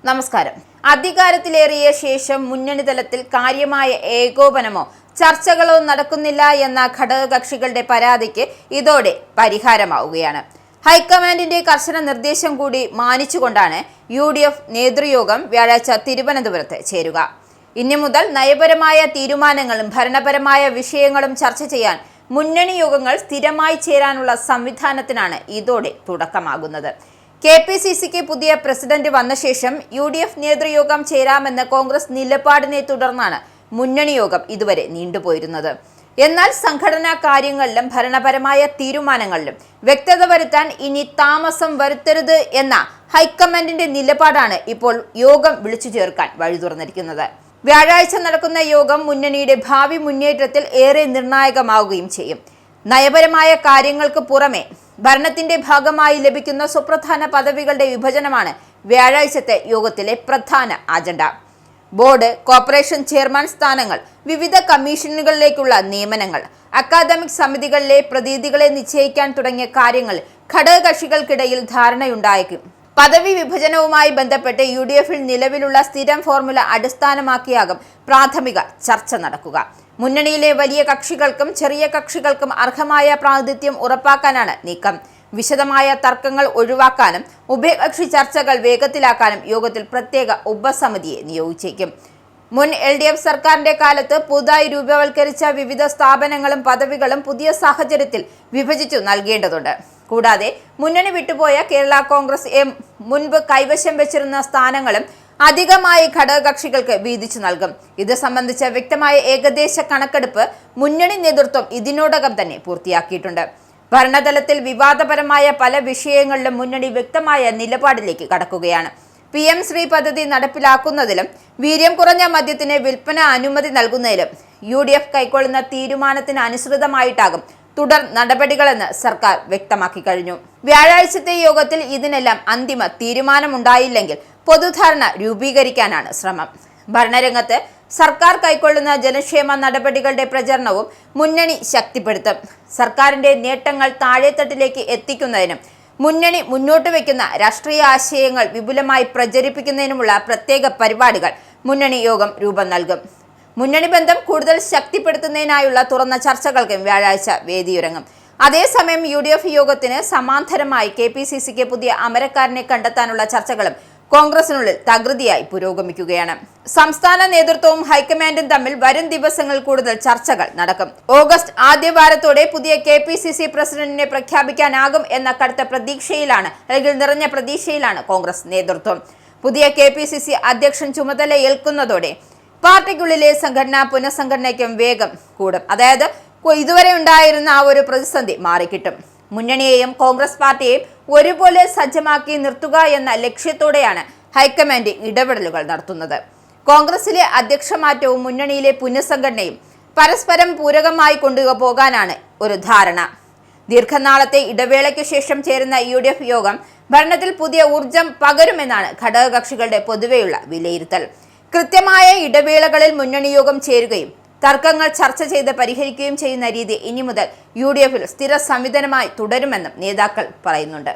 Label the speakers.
Speaker 1: നമസ്കാരം. അധികാരത്തിലേറിയ ശേഷം മുന്നണി തലത്തിൽ കാര്യമായ ഏകോപനമോ ചർച്ചകളോ നടക്കുന്നില്ല എന്ന ഘടകകക്ഷികളുടെ പരാതിക്ക് ഇതോടെ പരിഹാരമാവുകയാണ്. ഹൈക്കമാൻഡിന്റെ കർശന നിർദ്ദേശം കൂടി മാനിച്ചുകൊണ്ടാണ് UDF നേതൃയോഗം വ്യാഴാഴ്ച തിരുവനന്തപുരത്ത് ചേരുക. ഇനി മുതൽ നയപരമായ തീരുമാനങ്ങളും ഭരണപരമായ വിഷയങ്ങളും ചർച്ച ചെയ്യാൻ മുന്നണി യോഗങ്ങൾ സ്ഥിരമായി ചേരാനുള്ള സംവിധാനത്തിനാണ് ഇതോടെ തുടക്കമാകുന്നത്. KPCCക്ക് പുതിയ പ്രസിഡന്റ് വന്ന ശേഷം UDF നേതൃയോഗം ചേരാമെന്ന കോൺഗ്രസ് നിലപാടിനെ തുടർന്നാണ് മുന്നണി യോഗം ഇതുവരെ നീണ്ടുപോയിരുന്നത്. എന്നാൽ സംഘടനാ കാര്യങ്ങളിലും ഭരണപരമായ തീരുമാനങ്ങളിലും വ്യക്തത വരുത്താൻ ഇനി താമസം വരുത്തരുത് എന്ന ഹൈക്കമാൻഡിന്റെ നിലപാടാണ് ഇപ്പോൾ യോഗം വിളിച്ചു ചേർക്കാൻ വഴി തുറന്നിരിക്കുന്നത്. വ്യാഴാഴ്ച നടക്കുന്ന യോഗം മുന്നണിയുടെ ഭാവി മുന്നേറ്റത്തിൽ ഏറെ നിർണായകമാവുകയും ചെയ്യും. നയപരമായ കാര്യങ്ങൾക്ക് പുറമെ ഭരണത്തിന്റെ ഭാഗമായി ലഭിക്കുന്ന സുപ്രധാന പദവികളുടെ വിഭജനമാണ് വ്യാഴാഴ്ചത്തെ യോഗത്തിലെ പ്രധാന അജണ്ട. ബോർഡ്, കോർപ്പറേഷൻ ചെയർമാൻ സ്ഥാനങ്ങൾ, വിവിധ കമ്മീഷനുകളിലേക്കുള്ള നിയമനങ്ങൾ, അക്കാദമിക് സമിതികളിലെ പ്രതിനിധികളെ നിശ്ചയിക്കാൻ തുടങ്ങിയ കാര്യങ്ങൾ ഘടകകക്ഷികൾക്കിടയിൽ ധാരണയുണ്ടായേക്കും. പദവി വിഭജനവുമായി ബന്ധപ്പെട്ട് UDFൽ നിലവിലുള്ള സ്ഥിരം ഫോർമുല അടിസ്ഥാനമാക്കിയാകും പ്രാഥമിക ചർച്ച നടക്കുക. മുന്നണിയിലെ വലിയ കക്ഷികൾക്കും ചെറിയ കക്ഷികൾക്കും അർഹമായ പ്രാതിനിധ്യം ഉറപ്പാക്കാനാണ് നീക്കം. വിശദമായ തർക്കങ്ങൾ ഒഴിവാക്കാനും ഉഭയകക്ഷി ചർച്ചകൾ വേഗത്തിലാക്കാനും യോഗത്തിൽ പ്രത്യേക ഉപസമിതിയെ നിയോഗിച്ചേക്കും. മുൻ LDF സർക്കാരിന്റെ കാലത്ത് പുതുതായി രൂപവൽക്കരിച്ച വിവിധ സ്ഥാപനങ്ങളും പദവികളും പുതിയ സാഹചര്യത്തിൽ വിഭജിച്ചു നൽകേണ്ടതുണ്ട്. കൂടാതെ മുന്നണി വിട്ടുപോയ കേരള കോൺഗ്രസ് M മുൻപ് കൈവശം വെച്ചിരുന്ന സ്ഥാനങ്ങളും അധികമായി ഘടകകക്ഷികൾക്ക് വീതിച്ചു നൽകും. ഇത് സംബന്ധിച്ച വ്യക്തമായ ഏകദേശ കണക്കെടുപ്പ് മുന്നണി നേതൃത്വം ഇതിനോടകം തന്നെ പൂർത്തിയാക്കിയിട്ടുണ്ട്. ഭരണതലത്തിൽ വിവാദപരമായ പല വിഷയങ്ങളിലും മുന്നണി വ്യക്തമായ നിലപാടിലേക്ക് കടക്കുകയാണ്. PM ശ്രീ പദ്ധതി നടപ്പിലാക്കുന്നതിലും വീര്യം കുറഞ്ഞ മദ്യത്തിന് വിൽപ്പന അനുമതി നൽകുന്നതിലും UDF കൈക്കൊള്ളുന്ന തീരുമാനത്തിന് അനുസൃതമായിട്ടാകും തുടർ നടപടികളെന്ന് സർക്കാർ വ്യക്തമാക്കി കഴിഞ്ഞു. വ്യാഴാഴ്ചത്തെ യോഗത്തിൽ ഇതിനെല്ലാം അന്തിമ തീരുമാനമുണ്ടായില്ലെങ്കിൽ പൊതുധാരണ രൂപീകരിക്കാനാണ് ശ്രമം. ഭരണരംഗത്ത് സർക്കാർ കൈക്കൊള്ളുന്ന ജനക്ഷേമ നടപടികളുടെ പ്രചരണവും മുന്നണി ശക്തിപ്പെടുത്തും. സർക്കാരിന്റെ നേട്ടങ്ങൾ താഴെത്തട്ടിലേക്ക് എത്തിക്കുന്നതിനും മുന്നണി മുന്നോട്ട് വയ്ക്കുന്ന രാഷ്ട്രീയ ആശയങ്ങൾ വിപുലമായി പ്രചരിപ്പിക്കുന്നതിനുമുള്ള പ്രത്യേക പരിപാടികൾ മുന്നണി യോഗം രൂപം നൽകും. മുന്നണി ബന്ധം കൂടുതൽ ശക്തിപ്പെടുത്തുന്നതിനായുള്ള തുറന്ന ചർച്ചകൾക്കും വ്യാഴാഴ്ച വേദിയൊരുങ്ങും. അതേസമയം UDF യോഗത്തിന് സമാന്തരമായി KPCCക്ക് പുതിയ അമരക്കാരനെ കണ്ടെത്താനുള്ള ചർച്ചകളും കോൺഗ്രസിനുള്ളിൽ തകൃതിയായി പുരോഗമിക്കുകയാണ്. സംസ്ഥാന നേതൃത്വവും ഹൈക്കമാൻഡും തമ്മിൽ വരും ദിവസങ്ങൾ കൂടുതൽ ചർച്ചകൾ നടക്കും. ഓഗസ്റ്റ് ആദ്യവാരത്തോടെ പുതിയ KPCC പ്രസിഡന്റിനെ പ്രഖ്യാപിക്കാനാകും എന്ന കടുത്ത പ്രതീക്ഷയിലാണ് അല്ലെങ്കിൽ നിറഞ്ഞ പ്രതീക്ഷയിലാണ് കോൺഗ്രസ് നേതൃത്വം. പുതിയ KPCC അധ്യക്ഷൻ ചുമതല ഏൽക്കുന്നതോടെ പാർട്ടിക്കുള്ളിലെ സംഘടനാ പുനഃസംഘടനയ്ക്കും വേഗം കൂടും. അതായത് ഇതുവരെ ഉണ്ടായിരുന്ന ആ ഒരു പ്രതിസന്ധി മാറിക്കിട്ടും. മുന്നണിയെയും കോൺഗ്രസ് പാർട്ടിയെയും ഒരുപോലെ സജ്ജമാക്കി നിർത്തുക എന്ന ലക്ഷ്യത്തോടെയാണ് ഹൈക്കമാൻഡ് ഇടപെടലുകൾ നടത്തുന്നത്. കോൺഗ്രസിലെ അധ്യക്ഷമാറ്റവും മുന്നണിയിലെ പുനഃസംഘടനയും പരസ്പരം പൂരകമായി കൊണ്ടുപോകാനാണ് ഒരു ധാരണ. ദീർഘനാളത്തെ ഇടവേളയ്ക്ക് ശേഷം ചേരുന്ന UDF യോഗം ഭരണത്തിൽ പുതിയ ഊർജം പകരുമെന്നാണ് ഘടകകക്ഷികളുടെ പൊതുവെയുള്ള വിലയിരുത്തൽ. കൃത്യമായ ഇടവേളകളിൽ മുന്നണി യോഗം ചേരുകയും തർക്കങ്ങൾ ചർച്ച ചെയ്ത് പരിഹരിക്കുകയും ചെയ്യുന്ന രീതി ഇനി മുതൽ UDFൽ സ്ഥിര സംവിധാനമായി തുടരുമെന്നും നേതാക്കൾ പറയുന്നുണ്ട്.